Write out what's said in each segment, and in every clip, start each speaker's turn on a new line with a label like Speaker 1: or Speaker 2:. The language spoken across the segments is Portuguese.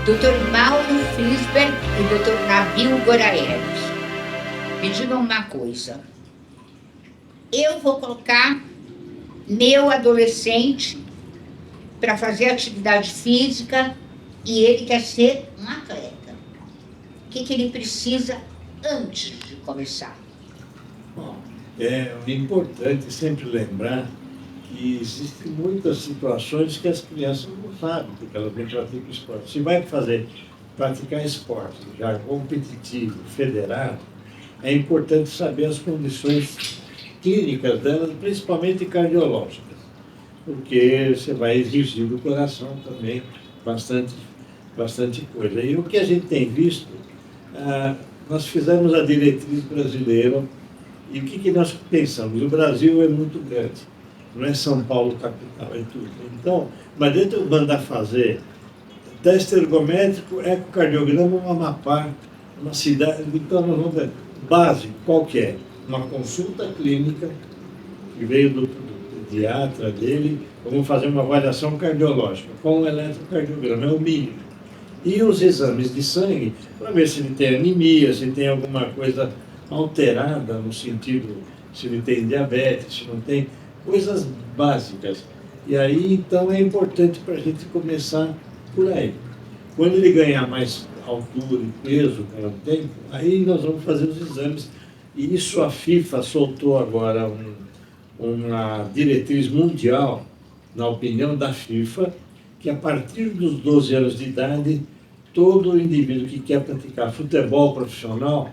Speaker 1: Dr. Mauro Flisberg e Dr. Nabil Goraev. Me digam uma coisa. Eu vou colocar meu adolescente para fazer atividade física e ele quer ser um atleta. O que ele precisa antes de começar?
Speaker 2: Bom, é importante sempre lembrar que existem muitas situações que as crianças não sabem, porque elas não praticam esporte. Se vai praticar esporte já competitivo, federado, é importante saber as condições clínicas delas, principalmente cardiológicas, porque você vai exigir do coração também bastante coisa. E o que a gente tem visto, nós fizemos a diretriz brasileira, e o que nós pensamos? O Brasil é muito grande, não é São Paulo capital, é tudo. Então, não adianta eu mandar fazer teste ergométrico, ecocardiograma, um Amapá, uma cidade. Então, nós vamos ver, básico, qual que é? Uma consulta clínica, que veio do pediatra dele, vamos fazer uma avaliação cardiológica, com um eletrocardiograma, é o mínimo. E os exames de sangue, para ver se ele tem anemia, se tem alguma coisa alterada, no sentido, se ele tem diabetes, se não tem, coisas básicas. E aí, então, é importante para a gente começar por aí. Quando ele ganhar mais altura e peso com o tempo, aí nós vamos fazer os exames. E isso a FIFA soltou agora uma diretriz mundial, na opinião da FIFA, que a partir dos 12 anos de idade, todo indivíduo que quer praticar futebol profissional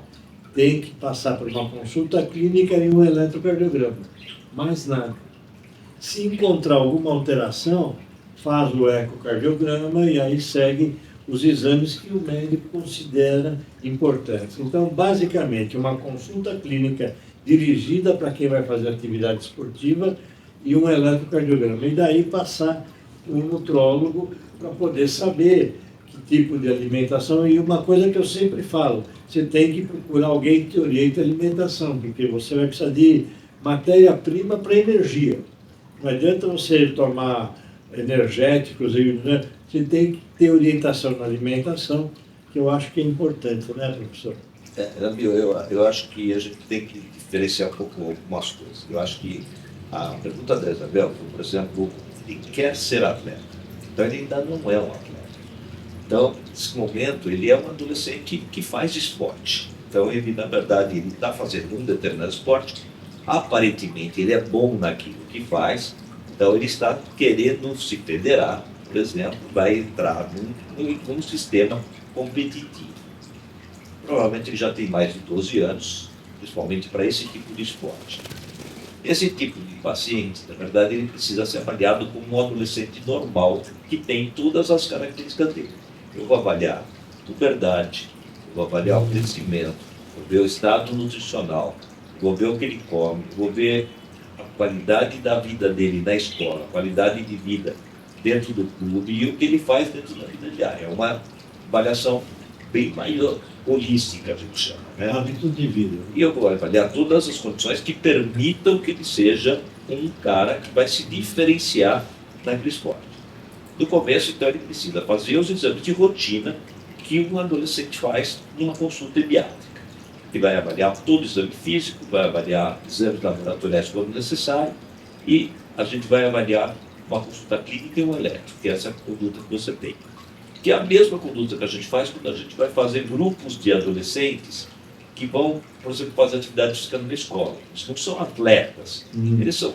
Speaker 2: tem que passar por uma consulta clínica e um eletrocardiograma. Mais nada. Se encontrar alguma alteração, faz o ecocardiograma e aí segue os exames que o médico considera importantes. Então, basicamente, uma consulta clínica dirigida para quem vai fazer atividade esportiva e um eletrocardiograma. E daí passar um nutrólogo para poder saber que tipo de alimentação. E uma coisa que eu sempre falo, você tem que procurar alguém que te oriente a alimentação, porque você vai precisar de matéria-prima para energia. Não adianta você tomar energéticos, né? Você tem que ter orientação na alimentação, que eu acho que é importante, né, professor?
Speaker 3: Eu acho que a gente tem que diferenciar um pouco algumas coisas. Eu acho que a pergunta da Isabel, por exemplo, ele quer ser atleta, então ele ainda não é um atleta. Então, nesse momento, ele é um adolescente que faz esporte. Então, ele, na verdade, ele está fazendo um determinado esporte, aparentemente ele é bom naquilo que faz, então ele está querendo se federar, por exemplo, vai entrar num sistema competitivo. Provavelmente ele já tem mais de 12 anos, principalmente para esse tipo de esporte. Esse tipo de paciente, na verdade, ele precisa ser avaliado como um adolescente normal, que tem todas as características dele. Eu vou avaliar a puberdade, vou avaliar o crescimento, vou ver o estado nutricional, vou ver o que ele come, vou ver a qualidade da vida dele na escola, a qualidade de vida dentro do clube e o que ele faz dentro da vida diária. É uma avaliação bem mais holística, a gente chama, né?
Speaker 2: Hábito de vida.
Speaker 3: E eu vou avaliar todas as condições que permitam que ele seja um cara que vai se diferenciar naquele esporte. No começo, então, ele precisa fazer os exames de rotina que um adolescente faz numa consulta pediátrica. Ele vai avaliar todo o exame físico, vai avaliar exames laboratoriais quando necessário e a gente vai avaliar uma consulta clínica e um eletro, que é essa conduta que você tem. Que é a mesma conduta que a gente faz quando a gente vai fazer grupos de adolescentes que vão, por exemplo, fazer atividade física na escola. Eles não são atletas, eles são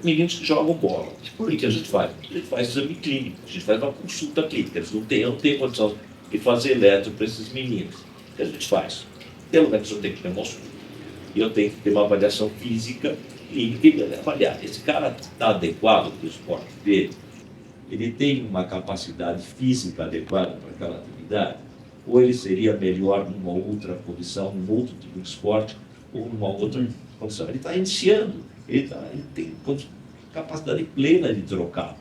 Speaker 3: meninos que jogam bola. Por que a gente faz? A gente faz exame clínico, a gente faz uma consulta clínica. Eles não têm condição de fazer eletro para esses meninos. O que a gente faz? Pelo menos eu tenho que ter músculo e eu tenho que ter uma avaliação física clínica e avaliar. Esse cara está adequado para o esporte dele? Ele tem uma capacidade física adequada para aquela atividade? Ou ele seria melhor numa outra posição, num outro tipo de esporte, ou numa outra condição? Ele está iniciando, ele tem capacidade plena de trocar.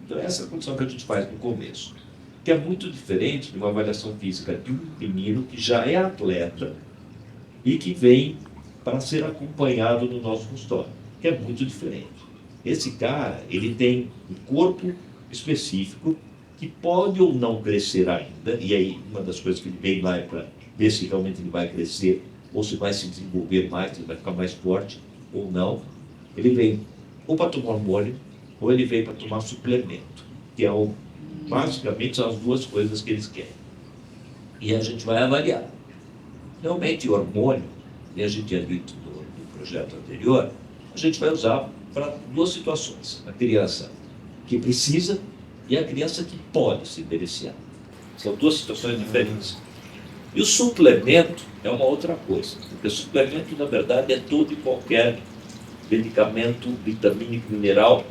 Speaker 3: Então essa é a condição que a gente faz no começo, que é muito diferente de uma avaliação física de um menino que já é atleta e que vem para ser acompanhado no nosso consultório, que é muito diferente. Esse cara, ele tem um corpo específico que pode ou não crescer ainda, e aí uma das coisas que ele vem lá é para ver se realmente ele vai crescer, ou se vai se desenvolver mais, ele vai ficar mais forte ou não. Ele vem ou para tomar hormônio, ou ele vem para tomar suplemento, que basicamente são as duas coisas que eles querem. E a gente vai avaliar. Realmente, o hormônio, e a gente tinha dito no projeto anterior, a gente vai usar para duas situações. A criança que precisa e a criança que pode se beneficiar. São duas situações diferentes. E o suplemento é uma outra coisa, porque o suplemento, na verdade, é todo e qualquer medicamento vitamínico, mineral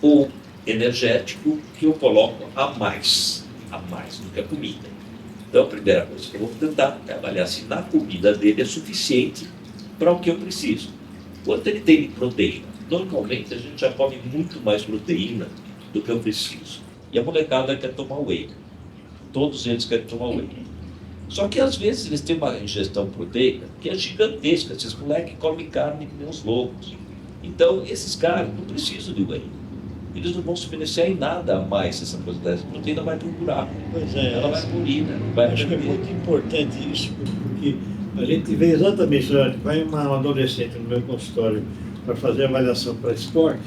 Speaker 3: ou energético que eu coloco a mais do que a comida. Então, a primeira coisa que eu vou tentar é avaliar se na comida dele é suficiente para o que eu preciso. Quanto ele tem de proteína? Normalmente, a gente já come muito mais proteína do que eu preciso. E a molecada quer tomar whey. Todos eles querem tomar whey. Só que, às vezes, eles têm uma ingestão proteica que é gigantesca. Esses moleques comem carne que nem uns loucos. Então, esses caras não precisam de whey. Eles não vão se beneficiar em nada a mais essa coisa dessa. A proteína vai para o buraco.
Speaker 2: Pois é.
Speaker 3: Ela vai morir, né? Vai
Speaker 2: Acho que é
Speaker 3: perder.
Speaker 2: muito importante isso, porque a gente vê exatamente, vai uma adolescente no meu consultório para fazer avaliação para esporte,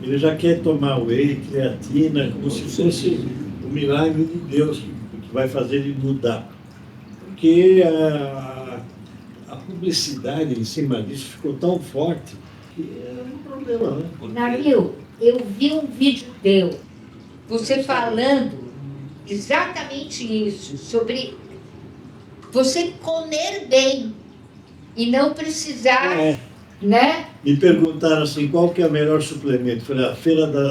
Speaker 2: ele já quer tomar whey, creatina, como se fosse o milagre de Deus que vai fazer ele mudar. Porque a publicidade em cima disso ficou tão forte que é um problema, né?
Speaker 1: Nabil, eu vi um vídeo teu, você falando exatamente isso, sobre você comer bem e não precisar, né?
Speaker 2: Me perguntaram assim, qual que é o melhor suplemento? Eu falei, a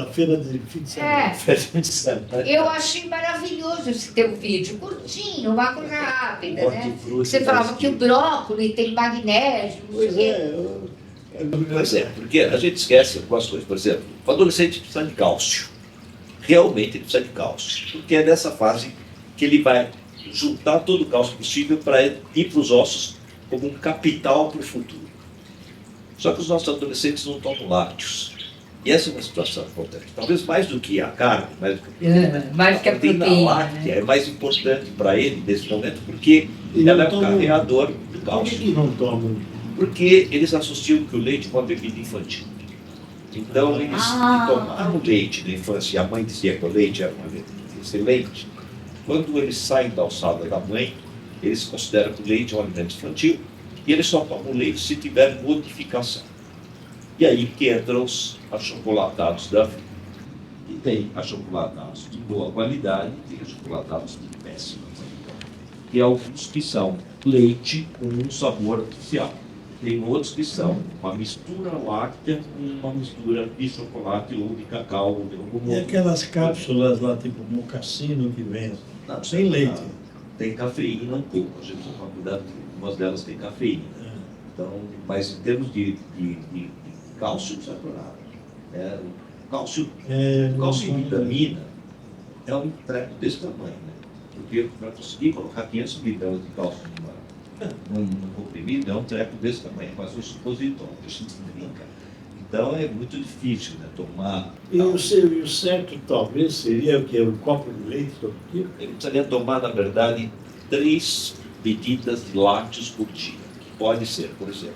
Speaker 2: feira de fim de semana.
Speaker 1: Eu achei maravilhoso esse teu vídeo, curtinho, uma coisa rápida, né?
Speaker 3: Hortifruti,
Speaker 1: Você falava que o brócolis tem magnésio, não sei o
Speaker 2: Pois
Speaker 1: quê.
Speaker 3: Pois é, porque a gente esquece algumas coisas. Por exemplo, o adolescente precisa de cálcio. Realmente ele precisa de cálcio. Porque é nessa fase que ele vai juntar todo o cálcio possível para ir para os ossos como um capital para o futuro. Só que os nossos adolescentes não tomam lácteos. E essa é uma situação importante. Talvez mais do que a carne,
Speaker 1: Mais que a proteína,
Speaker 3: láctea
Speaker 1: né?
Speaker 3: é mais importante para ele nesse momento, porque
Speaker 2: E
Speaker 3: ela é
Speaker 2: não
Speaker 3: um
Speaker 2: tomam-
Speaker 3: carreador do
Speaker 2: Por que
Speaker 3: cálcio.
Speaker 2: que não tomam?
Speaker 3: Porque eles associam que o leite é uma bebida infantil. Então, eles que tomaram leite na infância, e a mãe dizia que o leite era uma bebida excelente, quando eles saem da alçada da mãe, eles consideram que o leite é um alimento infantil, e eles só tomam leite se tiver modificação. E aí que entram os achocolatados da vida. E tem achocolatados de boa qualidade e tem achocolatados de péssima qualidade. E alguns que são leite com um sabor artificial. Tem outros que são uma mistura láctea com uma mistura de chocolate ou de cacau ou de algum
Speaker 2: E
Speaker 3: outro.
Speaker 2: aquelas cápsulas lá, tipo mocassino, que vem
Speaker 3: Não,
Speaker 2: sem leite.
Speaker 3: Tem cafeína um pouco, a gente precisa tomar cuidado, porque algumas delas têm cafeína. Então, mas em termos de cálcio, não serve para nada. O cálcio e vitamina é um treco desse tamanho, né? Porque para conseguir colocar 500 miligramas de cálcio num comprimido, é um treco desse tamanho, é quase um supositório, a gente brinca. Então é muito difícil, né, tomar.
Speaker 2: E o certo talvez seria o que? Um copo de leite todo dia?
Speaker 3: Ele precisaria tomar, na verdade, 3 medidas de lácteos por dia. Que pode ser, por exemplo,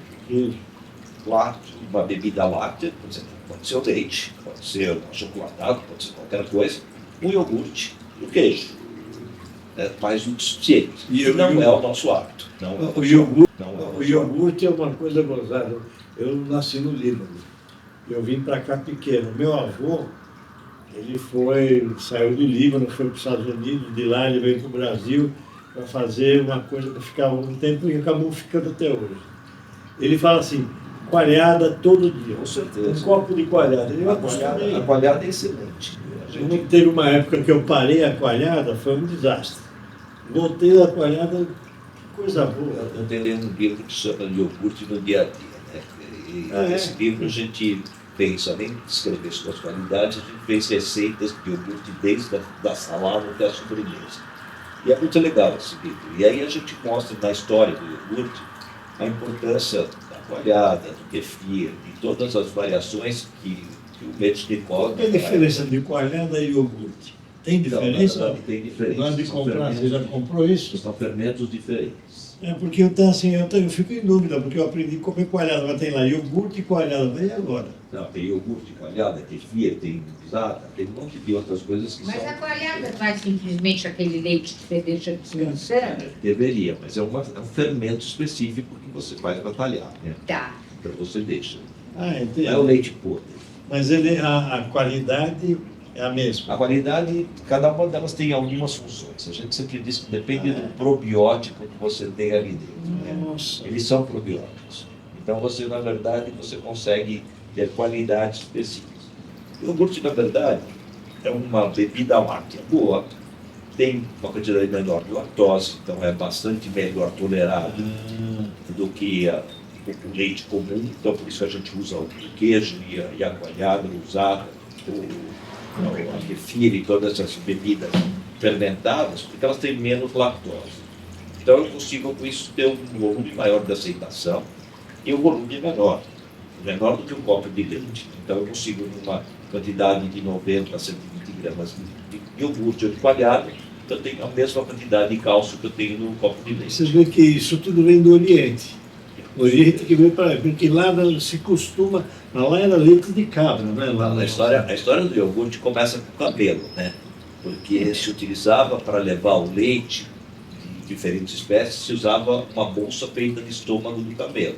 Speaker 3: uma bebida láctea, por exemplo, pode ser o leite, pode ser o chocolatado, pode ser qualquer coisa, um iogurte e o queijo. Mais do que suficiente.
Speaker 2: E
Speaker 3: não é o nosso hábito.
Speaker 2: O iogurte é uma coisa gozada. Eu nasci no Líbano. Eu vim para cá pequeno. Meu avô, ele saiu do Líbano, foi para os Estados Unidos, de lá ele veio para o Brasil para fazer uma coisa que ficava um tempo e acabou ficando até hoje. Ele fala assim, coalhada todo dia.
Speaker 3: Com certeza.
Speaker 2: Um copo de coalhada. Eu
Speaker 3: A
Speaker 2: acostumei.
Speaker 3: coalhada é excelente.
Speaker 2: Como teve uma época que eu parei a coalhada, foi um desastre. Voltei a coalhada, que coisa boa.
Speaker 3: Eu tenho um livro que chama Iogurte no Dia a Dia. Né? E nesse livro a gente fez, além de escrever suas qualidades, a gente fez receitas de iogurte desde da salada até a sobremesa. E é muito legal esse livro. E aí a gente mostra na história do iogurte a importância da coalhada, do kefir, de todas as variações que o Metchnikoff...
Speaker 2: Qual é a diferença de coalhada e iogurte? Tem diferença?
Speaker 3: Não, tem diferença.
Speaker 2: Na hora de
Speaker 3: São
Speaker 2: comprar,
Speaker 3: fermentos-
Speaker 2: você já comprou isso?
Speaker 3: São fermentos diferentes.
Speaker 2: É porque eu fico em dúvida, porque eu aprendi a comer coalhada, mas tem lá iogurte e coalhada, vem agora.
Speaker 3: Não, tem iogurte, coalhada, kefir, tem pisada, tem um monte de outras coisas que
Speaker 1: Mas
Speaker 3: são...
Speaker 1: a coalhada não é simplesmente aquele leite que você deixa descansando?
Speaker 3: Deveria, mas é um fermento específico que você faz para talhar, né?
Speaker 1: Tá.
Speaker 3: Então você deixa.
Speaker 2: Ah,
Speaker 3: Não é o
Speaker 2: entendo.
Speaker 3: leite podre.
Speaker 2: Mas a qualidade é a mesma.
Speaker 3: A qualidade, cada uma delas tem algumas funções. A gente sempre diz que depende do probiótico que você tem ali dentro, né?
Speaker 2: Nossa.
Speaker 3: Eles são probióticos. Então você, na verdade, você consegue ter qualidades específicas. O iogurte, na verdade, é uma bebida láctea boa, tem uma quantidade menor de lactose, então é bastante melhor tolerado do que o leite comum, então por isso a gente usa o queijo e a coalhada, usar a kefir e todas essas bebidas fermentadas, porque elas têm menos lactose. Então eu consigo com isso ter um volume maior de aceitação e um volume menor do que um copo de leite. Então eu consigo numa quantidade de 90 a 120 gramas de iogurte ou de coalhada, eu tenho a mesma quantidade de cálcio que eu tenho no copo de leite.
Speaker 2: Vocês veem que isso tudo vem do Oriente. O Oriente que veio para lá, porque lá se costuma, lá era leite de cabra, né? Lá
Speaker 3: A história do iogurte começa com o cabelo, né? Porque se utilizava para levar o leite de diferentes espécies, se usava uma bolsa feita de estômago do camelo.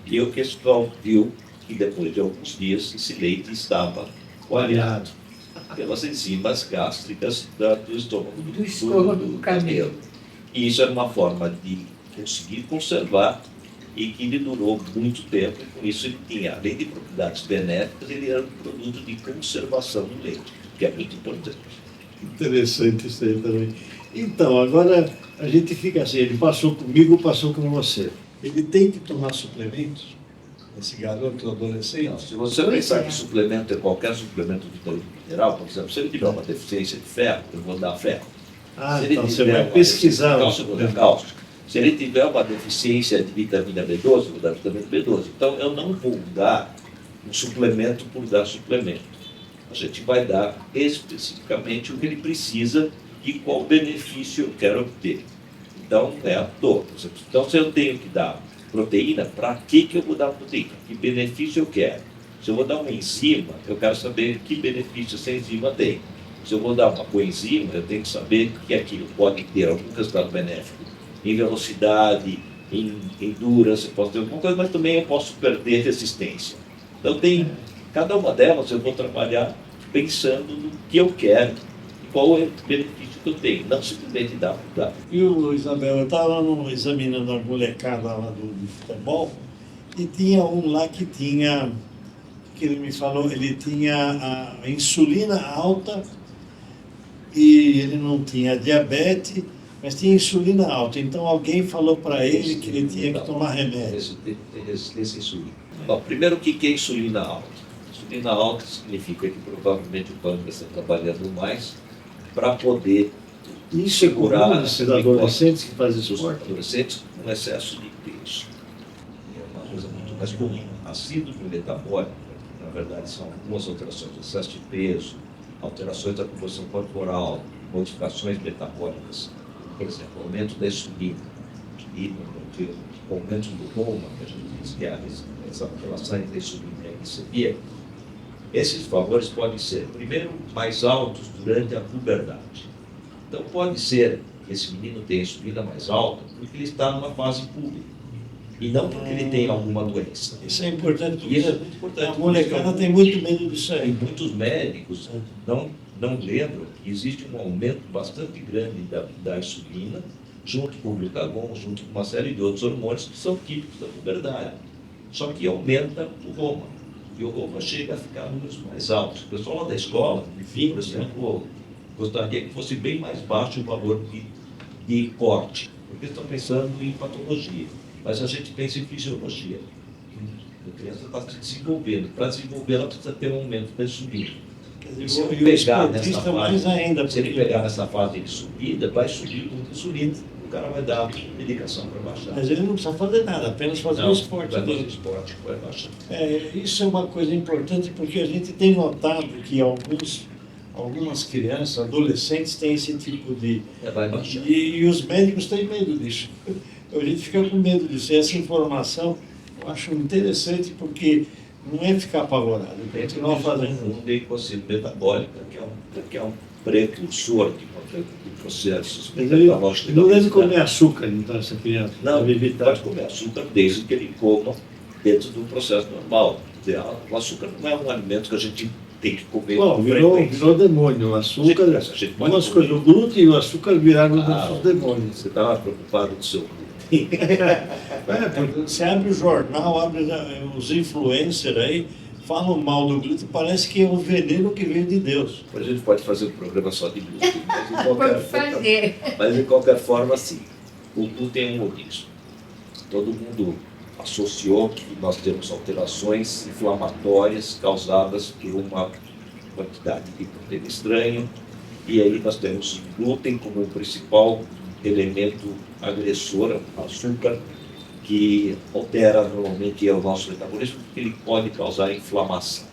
Speaker 3: E o pessoal viu que depois de alguns dias esse leite estava coalhado pelas enzimas gástricas do estômago do camelo. E isso era uma forma de conseguir conservar e que ele durou muito tempo, e com isso ele tinha, além de propriedades benéficas, ele era um produto de conservação do leite, que é muito importante.
Speaker 2: Interessante isso aí também. Então, agora a gente fica assim, ele passou comigo, passou com você. Ele tem que tomar suplementos? Esse garoto adolescente?
Speaker 3: Não, se você pensar que suplemento é qualquer suplemento vitamina mineral, por exemplo, se ele tiver uma deficiência de ferro, eu vou dar ferro.
Speaker 2: Ah,
Speaker 3: Se ele
Speaker 2: então você
Speaker 3: tiver
Speaker 2: vai
Speaker 3: uma
Speaker 2: pesquisar.
Speaker 3: deficiência de cálcio, eu vou dar cálcio. Se ele tiver uma deficiência de vitamina B12, eu vou dar vitamina B12. Então, eu não vou dar um suplemento por dar suplemento. A gente vai dar especificamente o que ele precisa e qual benefício eu quero obter. Então, é à toa. Então, se eu tenho que dar proteína, para que eu vou dar proteína? Que benefício eu quero? Se eu vou dar uma enzima, eu quero saber que benefício essa enzima tem. Se eu vou dar uma coenzima, eu tenho que saber que aquilo pode ter algum resultado benéfico em velocidade, em endurance, eu posso ter alguma coisa, mas também eu posso perder resistência. Então, cada uma delas eu vou trabalhar pensando no que eu quero e qual é o benefício que eu tenho, não simplesmente dar.
Speaker 2: E o Isabel, eu estava examinando a molecada lá do futebol e tinha um lá que tinha, que ele me falou, ele tinha a insulina alta e ele não tinha diabetes, mas tinha insulina alta. Então alguém falou para ele que ele tinha que tomar remédio.
Speaker 3: Tem resistência à insulina. Bom, primeiro, o que é insulina alta? Insulina alta significa que provavelmente o pâncreas está trabalhando mais para poder
Speaker 2: Isso é
Speaker 3: segurar
Speaker 2: comum esses adolescentes que fazem
Speaker 3: os
Speaker 2: esporte.
Speaker 3: adolescentes com excesso de peso. É uma coisa muito mais comum. A síndrome metabólica, na verdade, são algumas alterações: excesso de peso, alterações da composição corporal, modificações metabólicas, por exemplo, aumento da insulina e o aumento do roma, que a gente diz que é essa relação entre a insulina e a glicemia. Esses valores podem ser, primeiro, mais altos durante a puberdade. Então, pode ser que esse menino tenha insulina mais alta porque ele está numa fase pública e não porque ele tem alguma doença.
Speaker 2: Isso é importante, porque
Speaker 3: E isso é muito importante.
Speaker 2: a molecada tem muito medo disso
Speaker 3: E
Speaker 2: aí.
Speaker 3: muitos médicos não lembram que existe um aumento bastante grande da insulina, junto com o glucagon, junto com uma série de outros hormônios que são típicos da puberdade. Só que aumenta o roma. E o roma chega a ficar números mais altos. O pessoal lá da escola, enfim, por exemplo, gostaria que fosse bem mais baixo o valor de corte, porque estão pensando em patologia. Mas a gente pensa em fisiologia. A criança está se desenvolvendo. Para desenvolver, ela precisa ter um aumento da insulina.
Speaker 2: E
Speaker 3: Se ele
Speaker 2: o
Speaker 3: pegar nessa
Speaker 2: esportista mais
Speaker 3: fase,
Speaker 2: ainda.
Speaker 3: se ele pegar nessa fase de subida, vai subir muito a insulina. O cara vai dar medicação para baixar.
Speaker 2: Mas ele não precisa fazer nada, apenas fazer o esporte
Speaker 3: vai fazer
Speaker 2: dele.
Speaker 3: esporte, vai baixar.
Speaker 2: Isso é uma coisa importante porque a gente tem notado que alguns algumas crianças, adolescentes têm esse tipo de...
Speaker 3: Vai baixar.
Speaker 2: E os médicos têm medo disso. A gente fica com medo disso. E essa informação eu acho interessante porque não é ficar apavorado, é continuar fazendo.
Speaker 3: Um glicosíleo metabólico, que é um precursor de processos metabólicos.
Speaker 2: Não deve comer açúcar, então, essa criança.
Speaker 3: Não,
Speaker 2: deve
Speaker 3: ele
Speaker 2: evitar.
Speaker 3: pode comer açúcar desde que ele coma dentro do processo normal. O açúcar não é um alimento que a gente tem que comer
Speaker 2: Bom,
Speaker 3: com
Speaker 2: virou
Speaker 3: frequência.
Speaker 2: demônio. O açúcar,
Speaker 3: A gente pode
Speaker 2: duas
Speaker 3: comer.
Speaker 2: coisas, o glúten e o açúcar viraram
Speaker 3: Ah,
Speaker 2: nossos demônios.
Speaker 3: Você estava preocupado com o seu glúten.
Speaker 2: Porque você abre o jornal, abre os influencers aí, falam mal do glúten, parece que é um veneno que vem de Deus.
Speaker 3: A gente pode fazer um programa só de glúten,
Speaker 1: Vamos fazer.
Speaker 3: mas de qualquer forma, sim, o glúten é um organismo. Todo mundo associou que nós temos alterações inflamatórias causadas por uma quantidade de proteína estranha, e aí nós temos glúten como o principal elemento agressor, açúcar, que altera normalmente o nosso metabolismo, porque ele pode causar inflamação.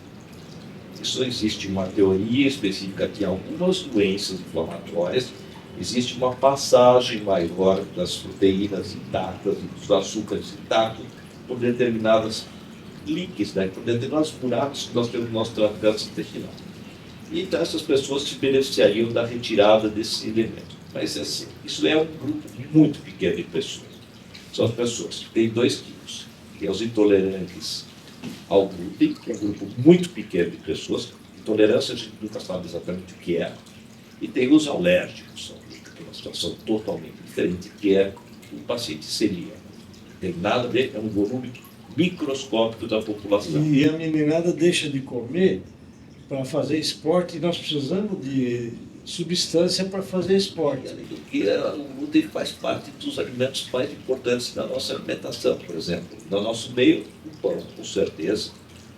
Speaker 3: Isso existe uma teoria específica que algumas doenças inflamatórias existe uma passagem maior das proteínas intactas e dos açúcares intactos por determinadas links, né, por determinados buracos que nós temos no nosso trato gastrointestinal. E então essas pessoas se beneficiariam da retirada desse elemento. Mas assim, isso é um grupo muito pequeno de pessoas. São as pessoas que têm 2 tipos, que é os intolerantes ao glúten, que é um grupo muito pequeno de pessoas. Intolerância a gente nunca sabe exatamente o que é. E tem os alérgicos, que é uma situação totalmente diferente, que é o paciente celíaco. Não tem nada a ver, é um volume microscópico da população.
Speaker 2: E a meninada deixa de comer para fazer esporte e nós precisamos de substância para fazer esporte.
Speaker 3: Além do que, o glúten faz parte dos alimentos mais importantes da nossa alimentação, por exemplo. No nosso meio, o pão, com certeza.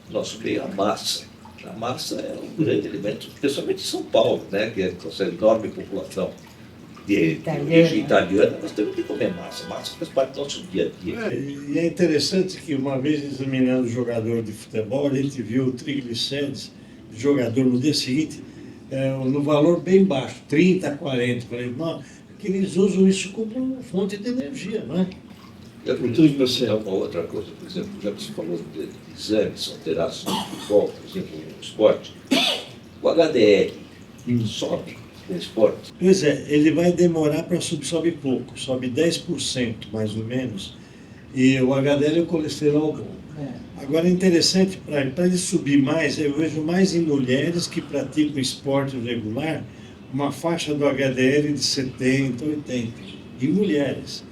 Speaker 3: No nosso meio, a massa. A massa é um grande alimento, principalmente em São Paulo, né, que é essa enorme população de origem italiana. Nós temos que comer massa. Massa faz parte do nosso dia a dia.
Speaker 2: E é interessante que uma vez examinando o jogador de futebol, a gente viu o triglicérides do jogador no dia seguinte, no valor bem baixo, 30, 40. Falei, não, que eles usam isso como fonte de energia, não é?
Speaker 3: Eu acredito que você é uma outra coisa, por exemplo, já que você falou de exames alterados no futebol, por exemplo, no esporte, o HDL sobe no esporte.
Speaker 2: Pois é, ele vai demorar para subir, sobe pouco, sobe 10% mais ou menos, e o HDL é o colesterol bom. Agora é interessante, para ele subir mais, eu vejo mais em mulheres que praticam esporte regular, uma faixa do HDL de 70, 80, em mulheres.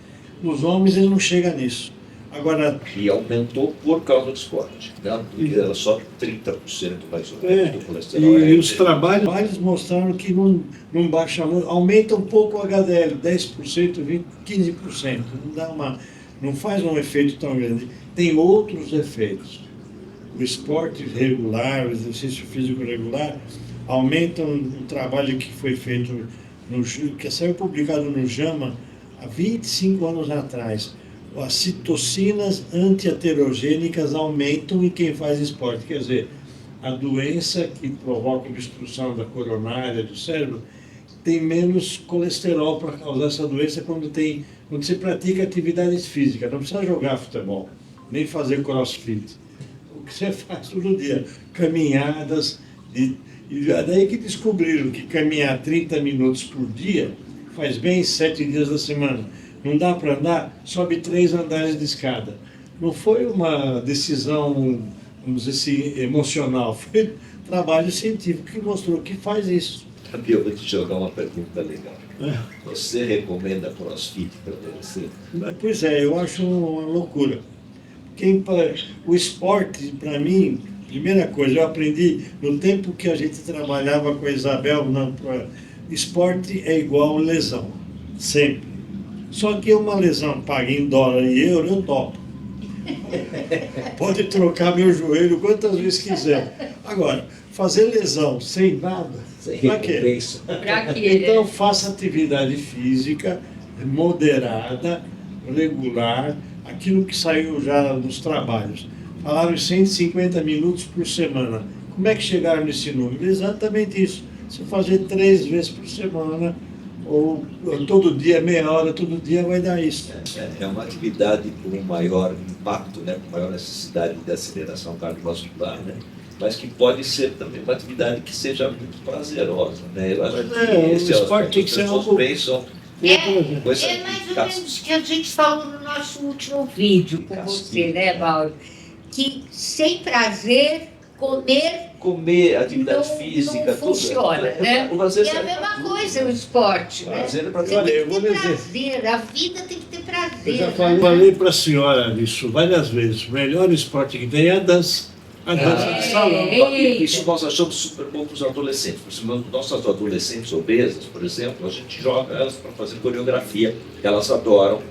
Speaker 2: Nos homens ele não chega nisso. Agora,
Speaker 3: E aumentou por causa do esporte, né? Porque era só 30% mais ou menos do colesterol.
Speaker 2: e os trabalhos mostraram que não baixa muito, aumenta um pouco o HDL, 10%, 20%, 15%. Não faz um efeito tão grande. Tem outros efeitos. O esporte regular, o exercício físico regular, aumentam um trabalho que foi feito, que saiu publicado no JAMA há 25 anos atrás. As citocinas antiaterogênicas aumentam em quem faz esporte. Quer dizer, a doença que provoca obstrução da coronária do cérebro tem menos colesterol para causar essa doença quando você pratica atividades físicas. Não precisa jogar futebol, nem fazer crossfit. O que você faz todo dia, caminhadas. E daí que descobriram que caminhar 30 minutos por dia faz bem 7 dias da semana. Não dá para andar, sobe 3 andares de escada. Não foi uma decisão, vamos dizer assim, emocional, foi trabalho científico que mostrou que faz isso.
Speaker 3: Eu vou te jogar uma pergunta legal. Você recomenda crossfit para você?
Speaker 2: Pois é, eu acho uma loucura. O esporte, para mim, primeira coisa, eu aprendi no tempo que a gente trabalhava com a Isabel, esporte é igual lesão, sempre. Só que uma lesão paga em dólar e euro, eu topo. Pode trocar meu joelho quantas vezes quiser. Agora, fazer lesão sem nada, para quê?
Speaker 1: Para quê?
Speaker 2: Então faça atividade física moderada, regular, aquilo que saiu já nos trabalhos. Falaram em 150 minutos por semana. Como é que chegaram nesse número? Exatamente isso. Se eu fazer 3 vezes por semana, ou todo dia, meia hora, todo dia, vai dar isso.
Speaker 3: É uma atividade com maior impacto, né, com maior necessidade de aceleração cardiovascular, né, mas que pode ser também uma atividade que seja muito prazerosa. Né? Eu acho que
Speaker 2: o
Speaker 3: esse é o
Speaker 2: esporte
Speaker 3: aspecto
Speaker 2: tem
Speaker 3: que
Speaker 2: que
Speaker 3: as
Speaker 2: ser
Speaker 3: pessoas
Speaker 2: algo...
Speaker 3: pensam. Com essa
Speaker 1: É mais ou
Speaker 3: eficácia.
Speaker 1: menos o que a gente falou no nosso último vídeo com você, né, Mauro? Que sem prazer,
Speaker 3: Comer, atividade
Speaker 1: não,
Speaker 3: física,
Speaker 1: não funciona,
Speaker 3: tudo.
Speaker 1: né?
Speaker 3: O prazer
Speaker 1: E a
Speaker 3: serve
Speaker 1: mesma
Speaker 3: pra tudo,
Speaker 1: coisa
Speaker 3: né?
Speaker 1: o esporte, né?
Speaker 3: Prazer é pra
Speaker 1: Você
Speaker 3: tudo.
Speaker 1: tem
Speaker 2: Eu
Speaker 1: que
Speaker 2: vou
Speaker 1: ter
Speaker 2: dizer.
Speaker 1: prazer, a vida tem que ter prazer.
Speaker 2: Eu já
Speaker 1: né?
Speaker 2: falei para a senhora isso várias vezes. O melhor esporte que tem é a dança. A dança de salão.
Speaker 3: Isso nós achamos super bom para os adolescentes. Por exemplo, nossas adolescentes obesas, por exemplo, a gente joga elas para fazer coreografia, que elas adoram.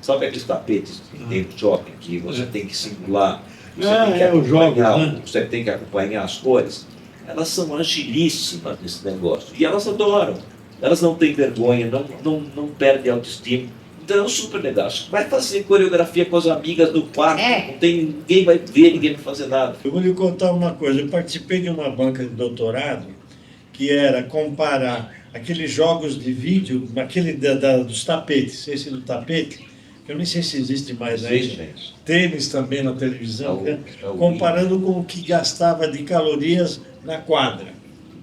Speaker 3: Sabe aqueles tapetes que tem no shopping, que você tem que simular, você tem que acompanhar as cores? Elas são agilíssimas nesse negócio. E elas adoram. Elas não têm vergonha, não perdem autoestima. Então é um super legal. Vai fazer coreografia com as amigas no quarto, não tem, ninguém vai ver, ninguém vai fazer nada.
Speaker 2: Eu vou lhe contar uma coisa. Eu participei de uma banca de doutorado que era comparar aqueles jogos de vídeo, aquele dos tapetes, esse do tapete, que eu nem sei se existe mais ainda. Tênis também na televisão, né? Comparando com o que gastava de calorias na quadra.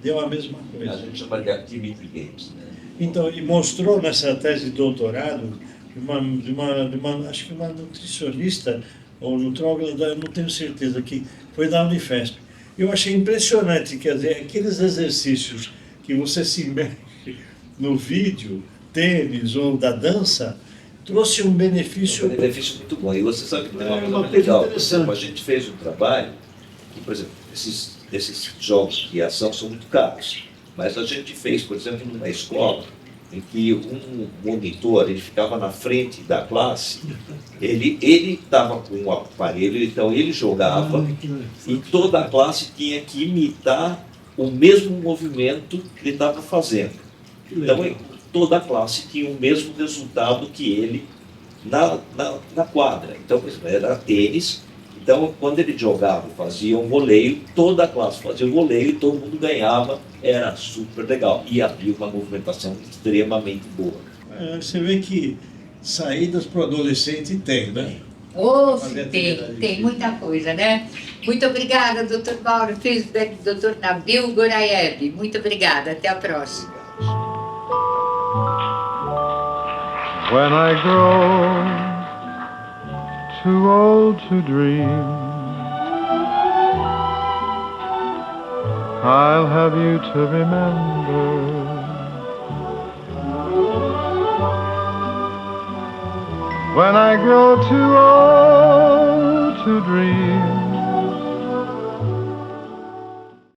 Speaker 2: Deu a mesma coisa.
Speaker 3: A gente chama de activity games. Né?
Speaker 2: Então, e mostrou nessa tese de doutorado, acho que uma nutricionista, ou nutróloga, eu não tenho certeza, que foi da Unifesp. Eu achei impressionante, quer dizer, aqueles exercícios que você se mexe no vídeo, tênis ou da dança, trouxe um benefício...
Speaker 3: Um benefício muito bom. E você sabe que tem uma coisa
Speaker 2: uma
Speaker 3: muito legal.
Speaker 2: coisa
Speaker 3: Por exemplo, a gente fez um trabalho, que, por exemplo, esses jogos de ação são muito caros. Mas a gente fez, por exemplo, numa escola, em que um monitor, ele ficava na frente da classe, ele estava com um aparelho, então ele jogava, e toda a classe tinha que imitar o mesmo movimento que ele estava fazendo. Então, toda a classe tinha o mesmo resultado que ele na quadra. Então, por exemplo, era tênis. Então, quando ele jogava, fazia um voleio, toda a classe fazia um voleio e todo mundo ganhava, era super legal. E havia uma movimentação extremamente boa.
Speaker 2: Você vê que saídas para o adolescente tem, né?
Speaker 1: Se tem muita coisa, né? Muito obrigada, Dr. Mauro Fisbeck, Dr. Nabil Gorayev. Muito obrigada, até a próxima.
Speaker 4: When I grow too old to dream, I'll have you to remember. When I grow too old to dream,